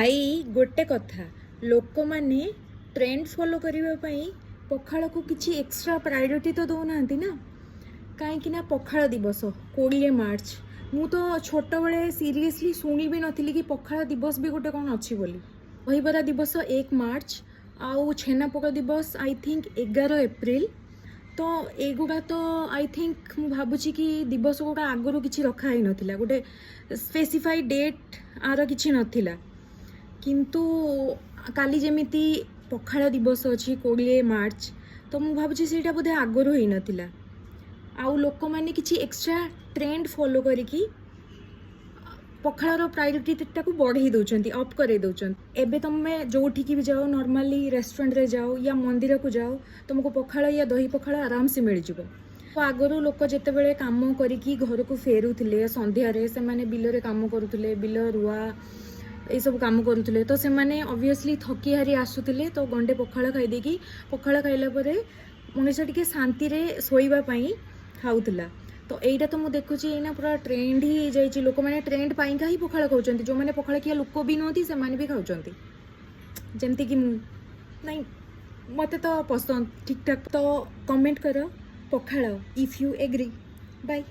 भाई गोटे कथा लोक मैंने ट्रेंड फॉलो करने पखाड़ को किसी एक्स्ट्रा प्रायोरिटी तो दौना ना कहीं पखाड़ दिवस 20 मार्च मु तो छोट बड़े सीरियसली शुणी भी नी कि पखाड़ दिवस भी गोटे कौन अच्छी बोली दहीबरा दिवस 1 मार्च आउ छेनापोक दिवस आई थिंक 11 एप्रिल तो एगुड़ा तो आई थिंक मु भावुची कि दिवस गुड़ा आगु किसी रखाई नाला गोटे स्पेसिफाइड डेट आर किसी नाला किंतु काली जेमिति पखाड़ दिवस अच्छी 20 मार्च तो मु भावुची सेटा बोधे आगु ही नाला आउ लोक मैंने किसी एक्स्ट्रा ट्रेंड फॉलो करिकी पखाड़र प्रायोरिटी को बढ़ई दौरान अप कर दौरान एवं तुम जो भी जाओ नॉर्मली रेस्टोरेंट रे जाओ या मंदिर को जाओ तुमको पखाड़ या दही पखाड़ आराम से मिल जाए तो आगु लोक जिते बड़े कम करिकी घर को फेरुले संध्यारे से माने बिल रे काम करुले बिल रुआ ये सब काम करुले तो से ऑब्वियसली थकी हारी आसुले तो गंडे पखाड़ खाई पखाड़ खाइला मनीष टी शांति शोवा खाऊला तो यहीटा तो मुझे देखुची ना पूरा ट्रेंड ही जाइए लोक मैंने ट्रेंड पाइका ही पखाड़ खाऊँ जो मैंने पखाड़ किया लोक भी नुहति से भी खाऊँ जमती कि नहीं मत तो पसंद ठीक ठाक तो कमेंट कर पखाड़ इफ यू एग्री बाय।